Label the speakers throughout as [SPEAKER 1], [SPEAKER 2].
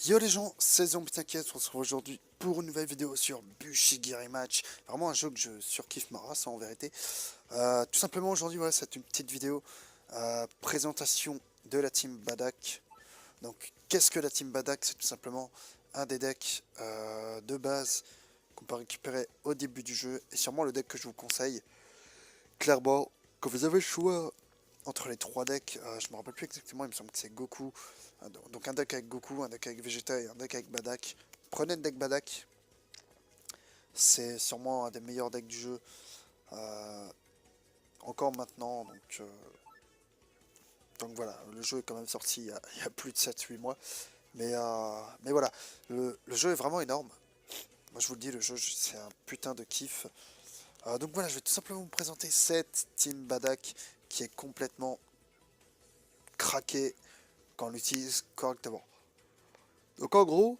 [SPEAKER 1] Yo les gens, c'est Zombie T'inquiète, on se retrouve aujourd'hui pour une nouvelle vidéo sur Bushigiri Match. Vraiment un jeu que je surkiffe ma race en vérité. Tout simplement aujourd'hui, voilà, c'est une petite vidéo présentation de la team Badak. Donc qu'est-ce que la team Badak? C'est tout simplement un des decks de base qu'on peut récupérer au début du jeu. Et sûrement le deck que je vous conseille. Clairement, quand vous avez le choix entre les trois decks, je me rappelle plus exactement, il me semble que c'est Goku. Donc un deck avec Goku, un deck avec Vegeta et un deck avec Badak. Prenez le deck Badak, c'est sûrement un des meilleurs decks du jeu. euh, Encore maintenant, donc voilà, le jeu est quand même sorti il y a plus de 7-8 mois. Mais voilà, le jeu est vraiment énorme. Moi je vous le dis, le jeu c'est un putain de kiff. Donc voilà, je vais tout simplement vous présenter cette team Badak qui est complètement craquée quand on l'utilise correctement. Donc en gros,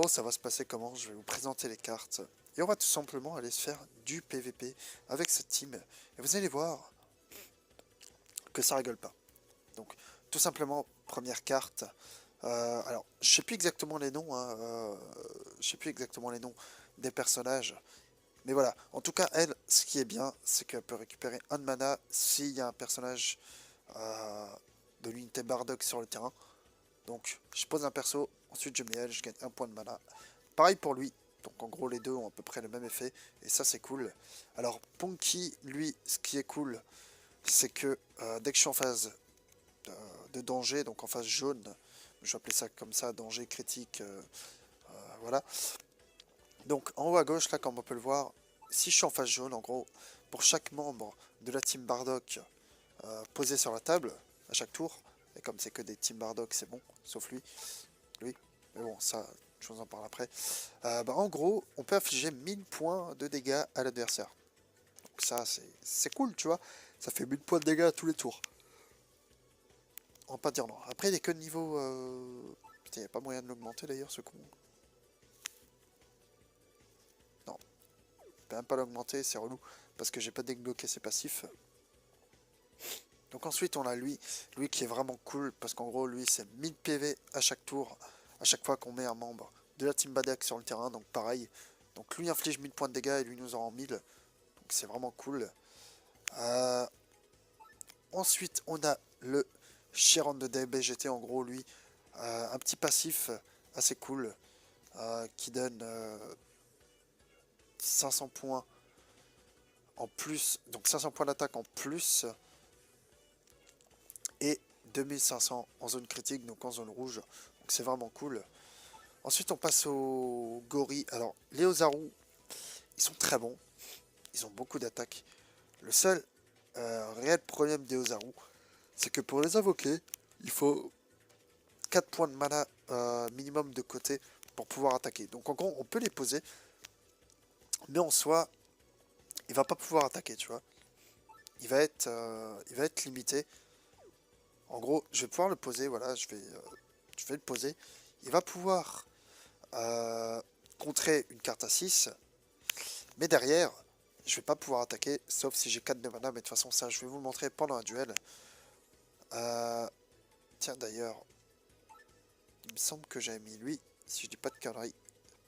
[SPEAKER 1] ça va se passer comment? Je vais vous présenter les cartes. Et on va tout simplement aller se faire du PVP avec cette team. Et vous allez voir que ça rigole pas. Donc, tout simplement, première carte. Alors, je sais plus exactement les noms. Hein, je sais plus exactement les noms des personnages. Mais voilà. En tout cas, elle, ce qui est bien, c'est qu'elle peut récupérer un de mana s'il y a un personnage euh, de l'unité Bardock sur le terrain. Donc, je pose un perso. Ensuite, je mets elle, je gagne un point de mana. Pareil pour lui. Donc en gros les deux ont à peu près le même effet. Et ça c'est cool. Alors Ponky, lui, ce qui est cool, c'est que dès que je suis en phase de danger, donc en phase jaune, je vais appeler ça comme ça, danger critique, voilà. Donc en haut à gauche, là comme on peut le voir, si je suis en phase jaune, en gros, pour chaque membre de la team Bardock posé sur la table, à chaque tour, et comme c'est que des team Bardock, c'est bon, sauf lui, mais bon, ça, je vous en parle après. En gros, on peut infliger 1000 points de dégâts à l'adversaire. Donc ça, c'est cool, tu vois. Ça fait 1000 points de dégâts à tous les tours. On va pas dire non. Après, il est que de niveau... Putain, il n'y a pas moyen de l'augmenter d'ailleurs, ce con. Non, je peux même pas l'augmenter, c'est relou. Parce que j'ai pas débloqué ses passifs. Donc ensuite, on a lui qui est vraiment cool. Parce qu'en gros, lui, c'est 1000 PV à chaque tour. À chaque fois qu'on met un membre de la team Badak sur le terrain. Donc pareil. Donc lui inflige 1000 points de dégâts et lui nous en rend 1000. Donc c'est vraiment cool. Euh, Ensuite, on a le Chiron de DBGT, en gros, lui, un petit passif assez cool qui donne 500 points en plus, donc 500 points d'attaque en plus et 2500 en zone critique, donc en zone rouge. Donc c'est vraiment cool. Ensuite, on passe au Gori. Alors, les Ozaru, ils sont très bons, ils ont beaucoup d'attaques. Le seul réel problème des Ozaru, c'est que pour les invoquer, il faut 4 points de mana minimum de côté pour pouvoir attaquer. Donc en gros, on peut les poser, mais en soi, il va pas pouvoir attaquer, tu vois. Il va être limité. En gros, je vais pouvoir le poser, voilà, je vais le poser. Il va pouvoir contrer une carte à 6, mais derrière, je vais pas pouvoir attaquer, sauf si j'ai 4 de mana, mais de toute façon, ça, je vais vous le montrer pendant un duel. Euh, Tiens, d'ailleurs, il me semble que j'avais mis lui, si je dis pas de conneries.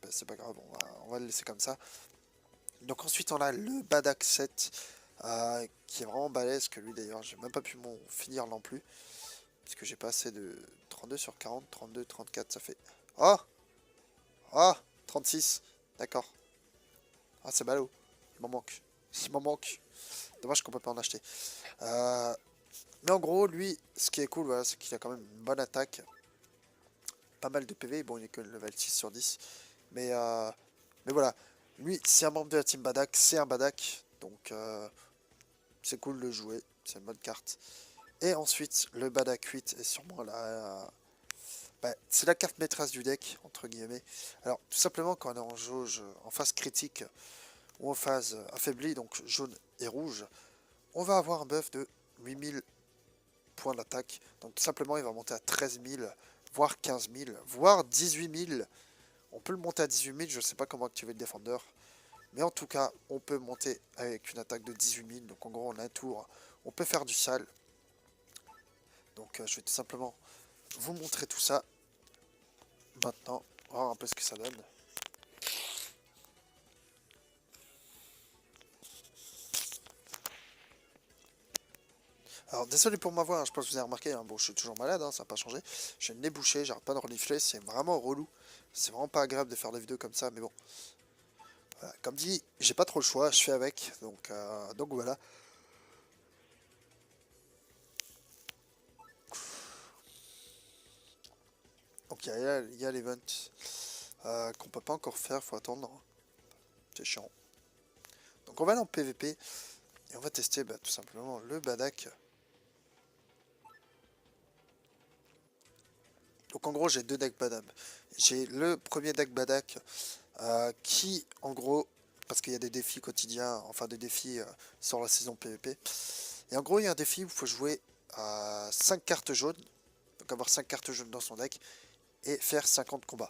[SPEAKER 1] Ben, c'est pas grave, on va le laisser comme ça. Donc ensuite on a le Badak 7 qui est vraiment balèze, que lui d'ailleurs j'ai même pas pu m'en finir non plus. Puisque j'ai pas assez de 32 sur 40, 32, 34 ça fait... Oh oh 36, d'accord. Ah c'est ballot, il m'en manque. Il m'en manque. Dommage qu'on peut pas en acheter. Euh, mais en gros lui, ce qui est cool, voilà, c'est qu'il a quand même une bonne attaque. Pas mal de PV, bon il est que level 6 sur 10. Mais voilà, lui c'est un membre de la team Badak, c'est un Badak. Donc c'est cool de jouer, c'est une bonne carte. Et ensuite, le Badak 8 est sûrement c'est la carte maîtresse du deck, entre guillemets. Alors, tout simplement, quand on est en jauge, en phase critique ou en phase affaiblie, donc jaune et rouge, on va avoir un buff de 8000 points d'attaque. Donc, tout simplement, il va monter à 13 000, voire 15 000, voire 18 000. On peut le monter à 18 000, je ne sais pas comment activer le défendeur. Mais en tout cas, on peut monter avec une attaque de 18 000. Donc, en gros, en un tour, on peut faire du sale. Donc je vais tout simplement vous montrer tout ça. maintenant. On va voir un peu ce que ça donne. Alors désolé pour ma voix, hein, je pense que vous avez remarqué, hein, bon je suis toujours malade, hein, ça n'a pas changé. J'ai le nez bouché, j'arrête pas de renifler, c'est vraiment relou. C'est vraiment pas agréable de faire des vidéos comme ça, mais bon. Voilà. Comme dit, j'ai pas trop le choix, je fais avec, donc voilà. Donc il y a l'event qu'on peut pas encore faire, faut attendre. C'est chiant. Donc on va aller en PVP et on va tester bah, tout simplement le Badak. Donc en gros j'ai deux decks Badak. J'ai le premier deck Badak qui en gros, parce qu'il y a des défis quotidiens, enfin des défis sur la saison PVP. Et en gros il y a un défi où il faut jouer à 5 cartes jaunes, donc avoir 5 cartes jaunes dans son deck et faire 50 combats.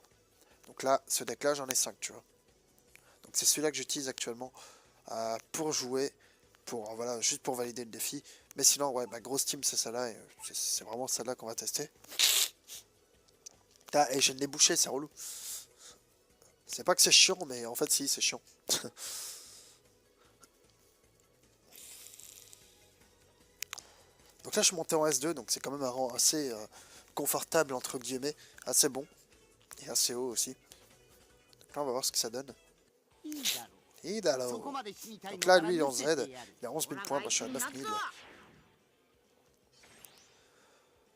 [SPEAKER 1] Donc là, ce deck là j'en ai 5 tu vois. Donc c'est celui-là que j'utilise actuellement pour jouer, pour voilà, juste pour valider le défi. Mais sinon, ouais, ma grosse team c'est celle-là, et c'est vraiment celle-là qu'on va tester. Ah, et j'ai le nez bouché, c'est relou. C'est pas que c'est chiant, mais en fait si, c'est chiant. Donc là je suis monté en S2, donc c'est quand même un rang assez confortable entre guillemets, assez bon, et assez haut aussi. Donc là on va voir ce que ça donne. Idalo. Donc là lui il est en Z, il a 11 000 points, moi je suis à 9 000.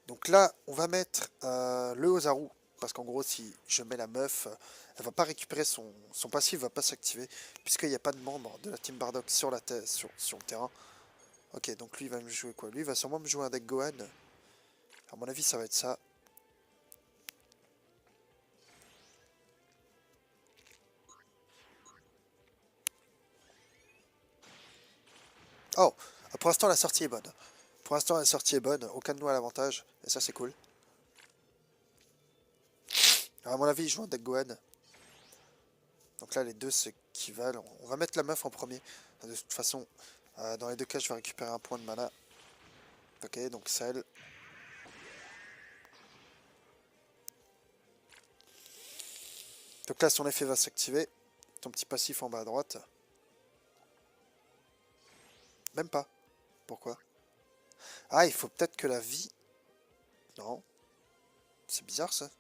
[SPEAKER 1] Donc là, on va mettre le Ozaru, parce qu'en gros, si je mets la meuf, elle va pas récupérer son passif, va pas s'activer, puisqu'il n'y a pas de membre de la team Bardock sur le terrain. Ok, donc lui, il va me jouer quoi? Lui, il va sûrement me jouer un deck Gohan. À mon avis, ça va être ça. Oh, pour l'instant, la sortie est bonne. Pour l'instant, la sortie est bonne, aucun de nous a l'avantage, et ça, c'est cool. Alors, à mon avis, il joue un deck Gohan. Donc là, les deux s'équivalent. On va mettre la meuf en premier. De toute façon, dans les deux cas, je vais récupérer un point de mana. Ok, donc celle. Donc là, son effet va s'activer. Ton petit passif en bas à droite. Même pas. Pourquoi? Ah, il faut peut-être que la vie... Non. C'est bizarre, ça.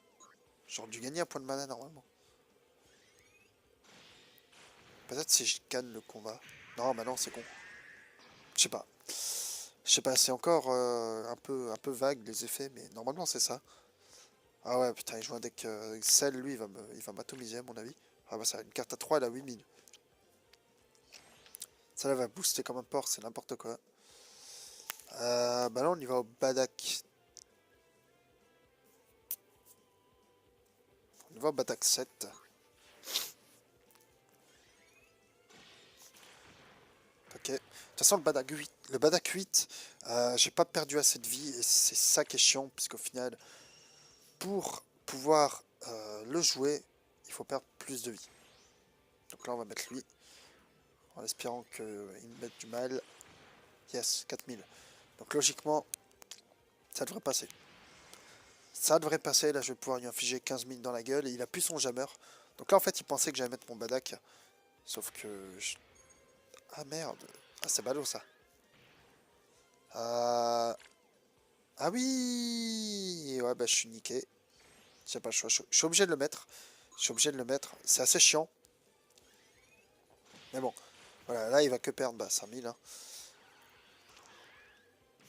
[SPEAKER 1] J'aurais dû gagner un point de mana, normalement. Peut-être si je gagne le combat. Non, bah non, c'est con. Je sais pas. Je sais pas, c'est encore un peu vague, les effets, mais normalement, c'est ça. Ah ouais, putain, il joue un deck... Cell, lui, il va m'atomiser, à mon avis. Ah bah ça, une carte à 3, elle a 8000. Ça là va booster comme un porc, c'est n'importe quoi. Bah là, on y va au Badak. On y va au Badak 7. Ok. De toute façon, le Badak 8, j'ai pas perdu assez de vie et c'est ça qui est chiant, puisqu'au final, pour pouvoir le jouer, il faut perdre plus de vie. Donc là, on va mettre lui, en espérant qu'il me mette du mal. Yes, 4000. Donc logiquement, ça devrait passer. Ça devrait passer, là je vais pouvoir lui infliger 15 000 dans la gueule et il a plus son jammer. Donc là en fait il pensait que j'allais mettre mon Badak. Sauf que... Ah merde. Ah c'est ballot ça. Euh... Ah oui. Ouais bah je suis niqué. J'ai pas le choix. Je suis obligé de le mettre. Je suis obligé de le mettre. C'est assez chiant. Mais bon. Voilà, là il va que perdre 5000. Hein.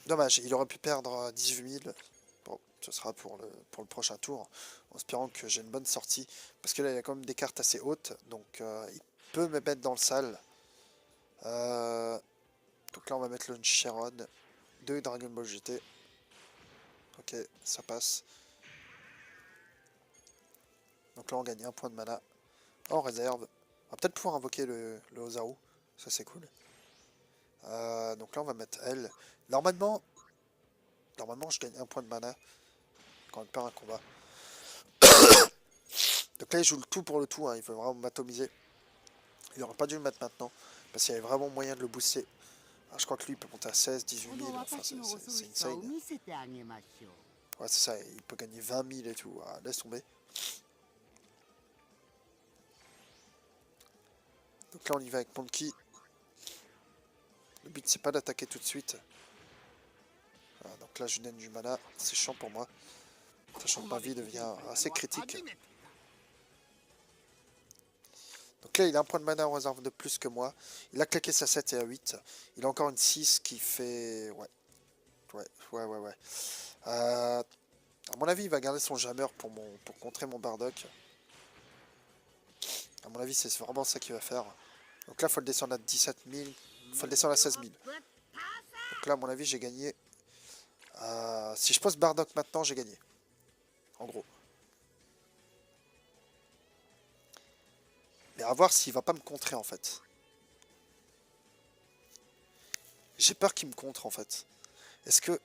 [SPEAKER 1] Dommage, il aurait pu perdre 18 000. Bon, ce sera pour le prochain tour. En espérant que j'ai une bonne sortie. Parce que là il y a quand même des cartes assez hautes. Donc il peut me mettre dans le sale. Donc là on va mettre le Chiron. 2 Dragon Ball GT. Ok, ça passe. Donc là on gagne un point de mana. En réserve. On va peut-être pouvoir invoquer le Ozaru. Ça c'est cool. Donc là on va mettre elle. Normalement je gagne un point de mana quand elle perd un combat. Donc là il joue le tout pour le tout. Hein. Il veut vraiment m'atomiser. Il aurait pas dû le mettre maintenant. Parce qu'il y avait vraiment moyen de le booster. Alors, je crois que lui il peut monter à 16, 18 000. Enfin c'est insane. Ouais c'est ça, il peut gagner 20 000 et tout. Ah, laisse tomber. Donc là, on y va avec Monkey. Le but, c'est pas d'attaquer tout de suite. Voilà, donc là, je donne du mana. C'est chiant pour moi. Sachant que ma vie devient assez critique. Donc là, il a un point de mana en réserve de plus que moi. Il a claqué sa 7 et à 8. Il a encore une 6 qui fait... Ouais. À mon avis, il va garder son jammer pour contrer mon Bardock. À mon avis, c'est vraiment ça qu'il va faire. Donc là, il faut le descendre à 17 000. Il faut le descendre à 16 000. Donc là, à mon avis, j'ai gagné. Si je pose Bardock maintenant, j'ai gagné. En gros. Mais à voir s'il va pas me contrer, en fait. J'ai peur qu'il me contre, en fait. Est-ce que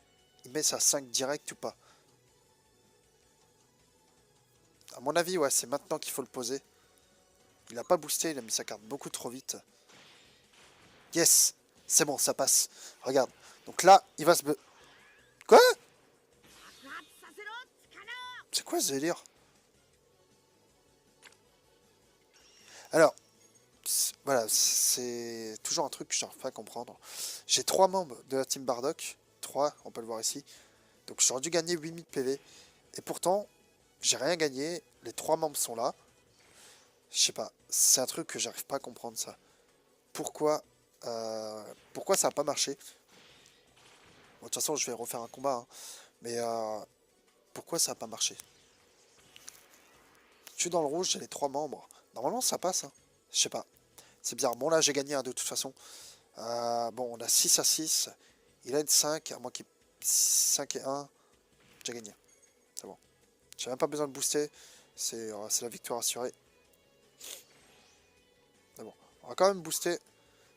[SPEAKER 1] il met sa 5 direct ou pas? À mon avis, ouais, c'est maintenant qu'il faut le poser. Il a pas boosté, il a mis sa carte beaucoup trop vite. Yes! C'est bon, ça passe. Regarde. Donc là, il va se... Quoi? C'est quoi ce délire? Alors, voilà, c'est toujours un truc que je n'arrive pas à comprendre. J'ai 3 membres de la team Bardock. 3, on peut le voir ici. Donc j'aurais dû gagner 8000 PV. Et pourtant, j'ai rien gagné. Les 3 membres sont là. Je sais pas. C'est un truc que j'arrive pas à comprendre, ça. Pourquoi, pourquoi ça n'a pas marché? Bon, de toute façon, je vais refaire un combat. Hein. Mais pourquoi ça n'a pas marché? Je suis dans le rouge, j'ai les 3 membres. Normalement, ça passe. Hein. Je sais pas. C'est bizarre. Bon, là, j'ai gagné de toute façon. Bon, on a 6 à 6. Il a une 5, à moins qu'il... 5 et 1. J'ai gagné. C'est bon. J'ai même pas besoin de booster. C'est la victoire assurée. C'est bon. On va quand même booster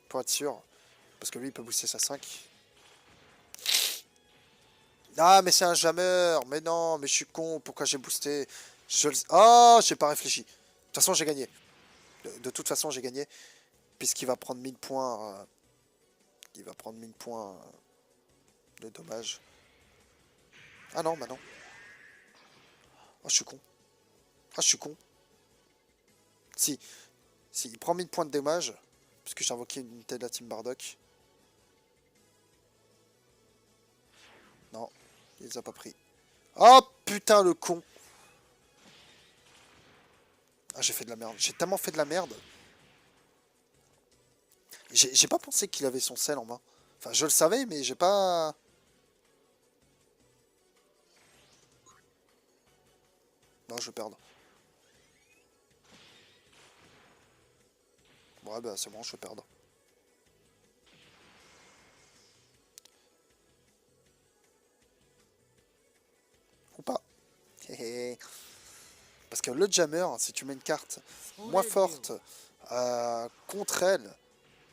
[SPEAKER 1] pour être sûr. Parce que lui, il peut booster sa 5. Ah, mais c'est un jammer. Mais non, mais je suis con. Pourquoi j'ai boosté? Oh, j'ai pas réfléchi. De toute façon, j'ai gagné. De toute façon, j'ai gagné. Puisqu'il va prendre 1000 points. Il va prendre 1000 points de dommages. Ah non, bah non. Ah, je suis con. Ah, je suis con. Si, il prend 1000 points de dommage. Puisque j'ai invoqué une unité de la team Bardock. Non, il les a pas pris. Oh putain, le con. Ah, j'ai fait de la merde. J'ai tellement fait de la merde. J'ai pas pensé qu'il avait son sel en main. Enfin, je le savais, mais j'ai pas... Non, je vais perdre. Ouais, bah c'est bon, je vais perdre. Ou pas. Parce que le jammer, si tu mets une carte moins forte contre elle,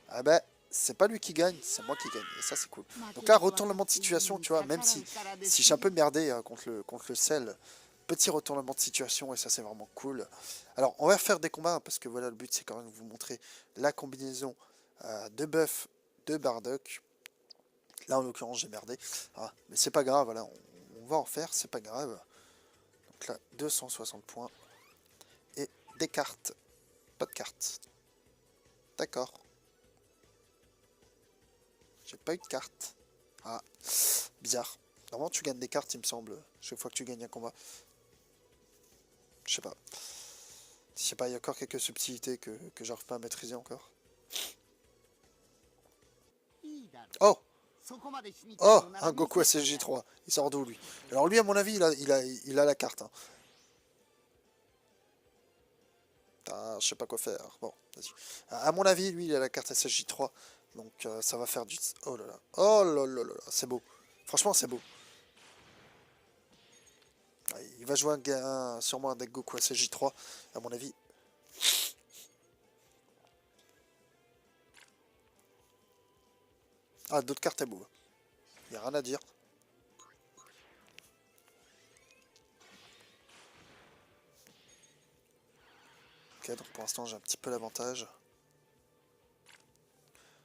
[SPEAKER 1] ah bah, c'est pas lui qui gagne, c'est moi qui gagne. Et ça, c'est cool. Donc là, retournement de situation, tu vois, même si j'ai un peu merdé contre le sel, petit retournement de situation, et ça, c'est vraiment cool. Alors, on va faire des combats, hein, parce que voilà, le but, c'est quand même de vous montrer la combinaison de buff de Bardock. Là, en l'occurrence, j'ai merdé. Ah, mais c'est pas grave, voilà, on va en faire, c'est pas grave. Donc là, 260 points. Et des cartes. Pas de cartes. D'accord. J'ai pas eu de cartes. Ah, bizarre. Normalement, tu gagnes des cartes, il me semble, chaque fois que tu gagnes un combat. Je sais pas. Je sais pas, il y a encore quelques subtilités que j'arrive pas à maîtriser encore. Oh! Oh! Un Goku SSJ3. Il sort d'où, lui? Alors lui, à mon avis, il a la carte. Hein. Ah, je sais pas quoi faire. Bon, vas-y. À mon avis, lui, il a la carte SSJ3. Donc ça va faire du... Oh là là. Oh là là là là. C'est beau. Franchement, c'est beau. Il va jouer sûrement un deck Goku SSJ3, à mon avis. Ah, d'autres cartes est beau. Il n'y a rien à dire. Ok, donc pour l'instant, j'ai un petit peu l'avantage.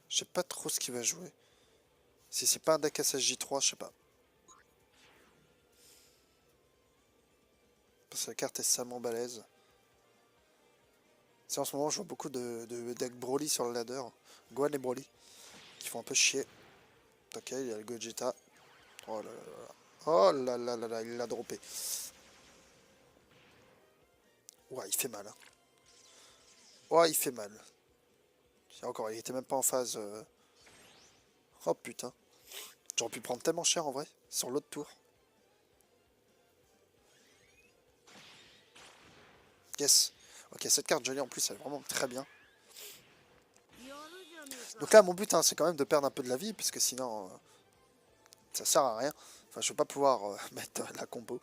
[SPEAKER 1] Je sais pas trop ce qu'il va jouer. Si c'est pas un deck SSJ3, je sais pas. Parce que la carte est salement balèze. C'est en ce moment, je vois beaucoup de decks Broly sur le ladder. Gohan et Broly. Qui font un peu chier. Ok, il y a le Gogeta. Oh là là là là. Oh là là là là, il l'a droppé. Ouais, il fait mal. Hein. Ouais, il fait mal. Encore, il était même pas en phase. Oh putain. J'aurais pu prendre tellement cher en vrai. Sur l'autre tour. Yes. Ok, cette carte jolie en plus, elle est vraiment très bien. Donc là, mon but, hein, c'est quand même de perdre un peu de la vie, parce que sinon, ça sert à rien. Enfin, je vais pas pouvoir mettre la combo.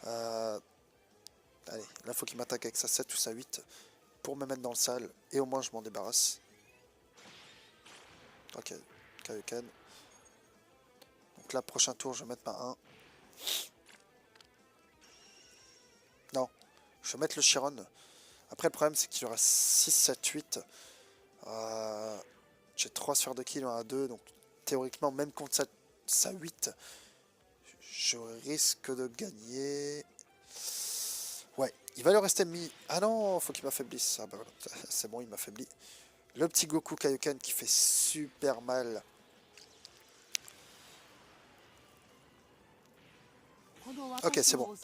[SPEAKER 1] Allez, là, faut qu'il m'attaque avec sa 7 ou sa 8 pour me mettre dans le sale. Et au moins, je m'en débarrasse. Ok, Kaioken. Donc là, prochain tour, je vais mettre ma 1. Non, je vais mettre le Chiron. Après, le problème, c'est qu'il y aura 6, 7, 8. J'ai 3 sphères de kill, 1 à 2. Donc, théoriquement, même contre sa 8, je risque de gagner. Ouais, il va lui rester mis. Ah non, faut qu'il m'affaiblisse. Ah bah voilà, c'est bon, il m'affaiblit. Le petit Goku Kaioken qui fait super mal. Ok, c'est bon.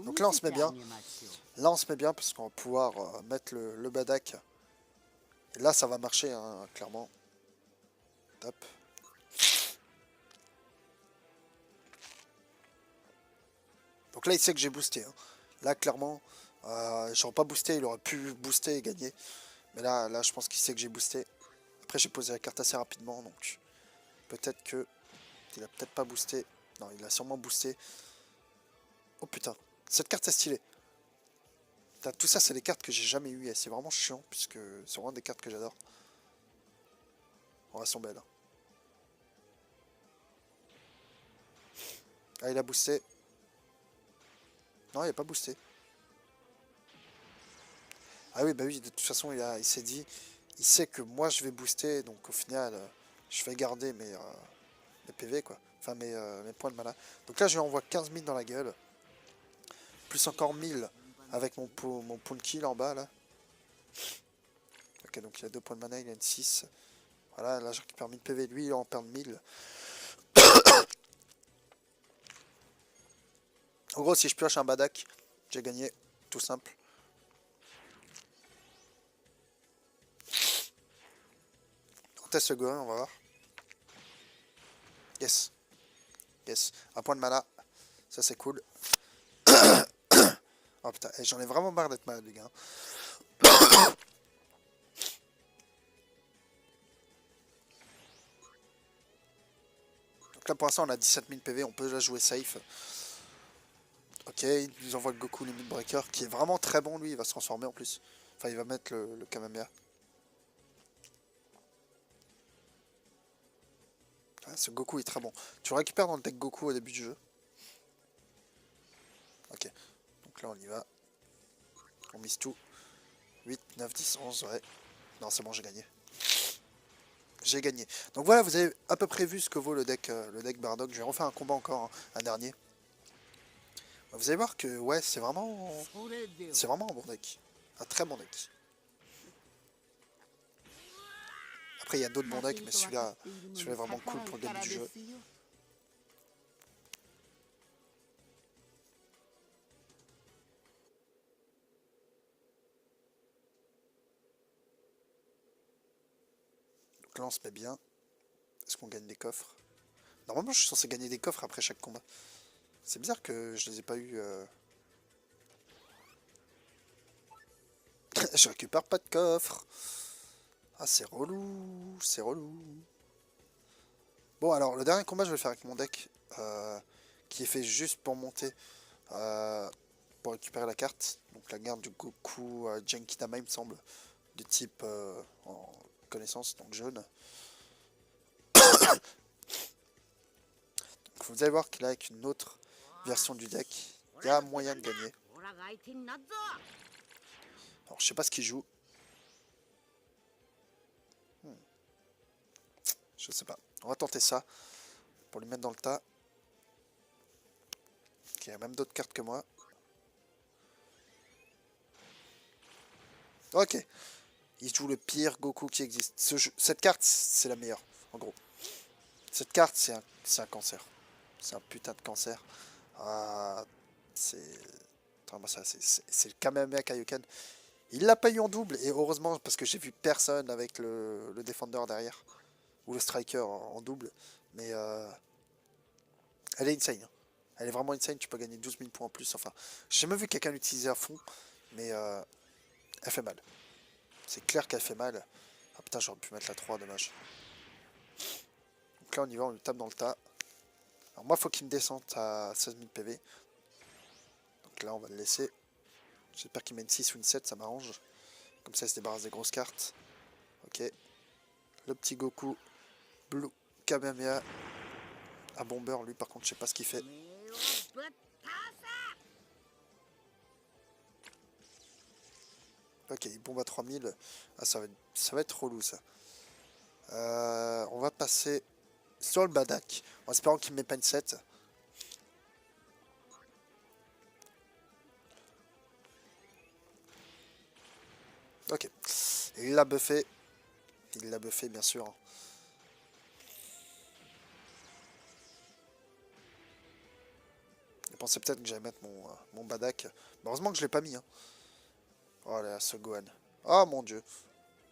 [SPEAKER 1] Donc là, on se met bien. Là, on se met bien parce qu'on va pouvoir mettre le Badak. Et là, ça va marcher, hein, clairement. Top. Donc là, il sait que j'ai boosté. Hein. Là, clairement, j'aurais pas boosté. Il aurait pu booster et gagner. Mais là, je pense qu'il sait que j'ai boosté. Après, j'ai posé la carte assez rapidement. Donc, peut-être que il a peut-être pas boosté. Non, il a sûrement boosté. Oh putain, cette carte est stylée. Putain, tout ça, c'est des cartes que j'ai jamais eues. Et c'est vraiment chiant, puisque c'est vraiment des cartes que j'adore. Oh, elles sont belles. Hein. Ah, il a boosté. Non, il n'a pas boosté. Ah oui, bah oui, de toute façon, il s'est dit, il sait que moi je vais booster, donc au final, je vais garder mes PV, quoi. Enfin, mes points de mana. Donc là, je lui envoie 15 000 dans la gueule. Plus encore 1000 avec mon point de kill en bas, là. Ok, donc il a 2 points de mana, il a une 6. Voilà, là, je récupère 1000 PV. Lui, il en perd 1000. En gros, si je pioche un Badak, j'ai gagné. Tout simple. On teste le Gohan, on va voir. Yes. Yes. Un point de mana. Ça, c'est cool. Oh putain, j'en ai vraiment marre d'être malade, les gars. Donc là, pour l'instant, on a 17 000 PV. On peut la jouer safe. Ok, il nous envoie le Goku Limit Breaker, qui est vraiment très bon, lui. Il va se transformer en plus. Enfin, il va mettre le Kamehameha. Ah, ce Goku est très bon. Tu le récupères dans le deck Goku au début du jeu. Ok. Donc là, on y va. On mise tout. 8, 9, 10, 11, ouais. Non, c'est bon, j'ai gagné. J'ai gagné. Donc voilà, vous avez à peu près vu ce que vaut le deck Bardock. Je vais refaire un combat encore, hein, un dernier. Vous allez voir que, ouais, c'est vraiment un bon deck. Un très bon deck. Après, il y a d'autres bons decks, mais celui-là est vraiment cool pour le début du jeu. Donc là, on se met bien. Est-ce qu'on gagne des coffres? Normalement, je suis censé gagner des coffres après chaque combat. C'est bizarre que je les ai pas eu. Je récupère pas de coffre. Ah, c'est relou, c'est relou. Bon, alors, le dernier combat, je vais le faire avec mon deck, qui est fait juste pour monter, pour récupérer la carte. Donc, la garde du Goku Genkidama, il me semble, du type en connaissance, donc jaune. Donc, vous allez voir qu'il a avec une autre version du deck, il y a moyen de gagner. Alors, je sais pas ce qu'il joue. Je sais pas. On va tenter ça pour lui mettre dans le tas. Il y a même d'autres cartes que moi. Ok. Il joue le pire Goku qui existe. Cette carte, c'est la meilleure, en gros. Cette carte, c'est un cancer. C'est un putain de cancer. Ah, c'est... Vraiment, c'est le Kamehameha Kaioken. Il l'a pas eu en double, et heureusement, parce que j'ai vu personne avec le Defender derrière. Ou le Striker en double. Mais elle est insane, hein. Elle est vraiment insane, tu peux gagner 12 000 points en plus. Enfin, j'ai jamais vu quelqu'un l'utiliser à fond, mais elle fait mal. C'est clair qu'elle fait mal. Ah putain, j'aurais pu mettre la 3, dommage. Donc là, on y va, on lui tape dans le tas. Alors moi, faut qu'il me descende à 16 000 PV. Donc là, on va le laisser. J'espère qu'il met une 6 ou une 7, ça m'arrange. Comme ça, il se débarrasse des grosses cartes. Ok. Le petit Goku. Blue Kamehameha. Un bomber, lui, par contre, je sais pas ce qu'il fait. Ok, il bombe à 3000. Ah, ça va être relou, ça. On va passer sur le Badak, en espérant qu'il ne met pas une 7. Ok. Il l'a buffé. Il l'a buffé, bien sûr. Je pensais peut-être que j'allais mettre mon Badak. Heureusement que je l'ai pas mis, hein. Oh là, ce Gohan. Oh mon dieu.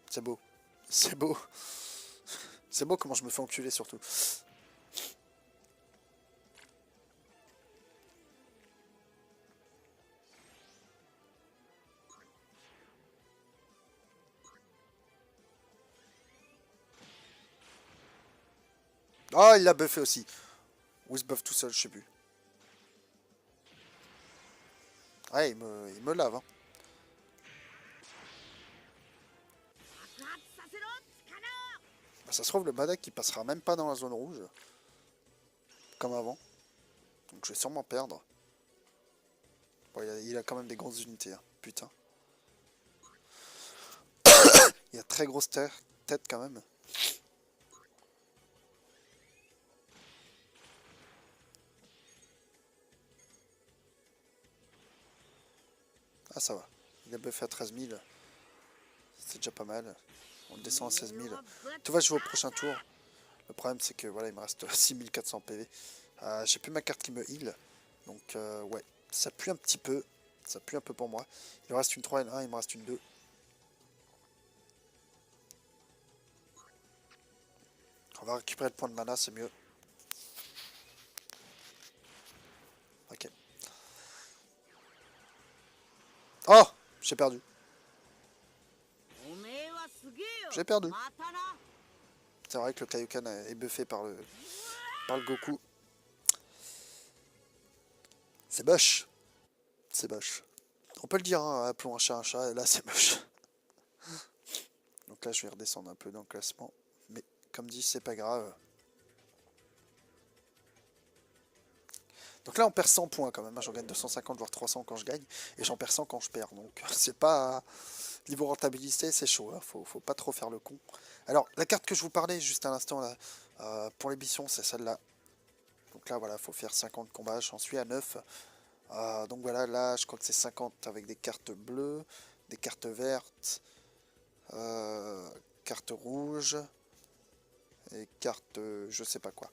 [SPEAKER 1] C'est beau. C'est beau. C'est beau comment je me fais enculer, surtout. Oh, il l'a buffé aussi. Ou il se buff tout seul, je sais plus. Ouais, il me lave, hein. Bah, ça se trouve, le Badak, il passera même pas dans la zone rouge. Comme avant. Donc je vais sûrement perdre. Bon, il a quand même des grosses unités, hein. Putain. Il a très grosse tête quand même. Ah, ça va. Il a buffé à 13 000. C'est déjà pas mal. On descend à 16 000. Tout va jouer au prochain tour. Le problème, c'est que voilà, il me reste 6400 PV. J'ai plus ma carte qui me heal. Donc, ouais, ça pue un petit peu. Ça pue un peu pour moi. Il me reste une 3 et une 1, il me reste une 2. On va récupérer le point de mana, c'est mieux. Ok. Oh, j'ai perdu. J'ai perdu. C'est vrai que le Kaioken est buffé par le Goku. C'est moche. C'est moche. On peut le dire, hein, appelons un chat, et là c'est moche. Donc là je vais redescendre un peu dans le classement. Mais comme dit, c'est pas grave. Donc là on perd 100 points quand même, hein. J'en gagne 250 voire 300 quand je gagne. Et j'en perds 100 quand je perds. Donc c'est pas... Niveau rentabilité c'est chaud, hein. Faut pas trop faire le con. Alors la carte que je vous parlais juste à l'instant là, pour l'émission, c'est celle-là. Donc là voilà, faut faire 50 combats, j'en suis à 9. Donc voilà, là je crois que c'est 50 avec des cartes bleues, des cartes vertes, cartes rouges et cartes je sais pas quoi.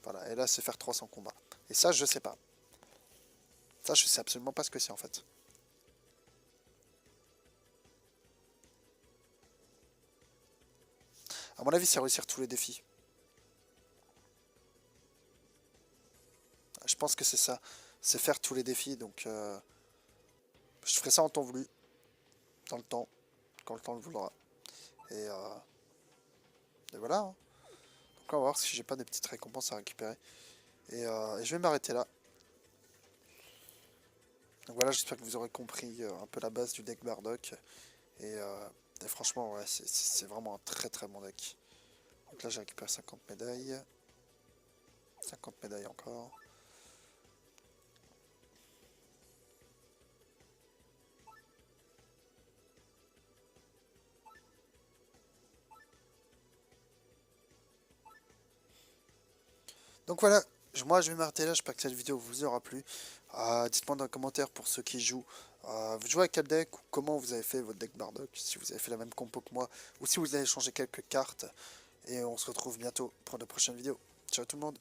[SPEAKER 1] Voilà, et là c'est faire 300 combats. Et ça je sais pas. Ça je sais absolument pas ce que c'est en fait. À mon avis c'est réussir tous les défis. Je pense que c'est ça. C'est faire tous les défis, donc je ferai ça en temps voulu, dans le temps, quand le temps le voudra. Et, euh, et voilà, hein. Donc on va voir si j'ai pas des petites récompenses à récupérer. Et je vais m'arrêter là. Donc voilà, j'espère que vous aurez compris un peu la base du deck Bardock. Et franchement, ouais, c'est vraiment un très très bon deck. Donc là, j'ai récupéré 50 médailles. 50 médailles encore. Donc voilà, moi je vais m'arrêter là, j'espère que cette vidéo vous aura plu. Dites-moi dans les commentaires pour ceux qui jouent Vous jouez à quel deck ou comment vous avez fait votre deck Bardock, si vous avez fait la même compo que moi, ou si vous avez changé quelques cartes. Et on se retrouve bientôt pour de prochaines vidéos. Ciao tout le monde!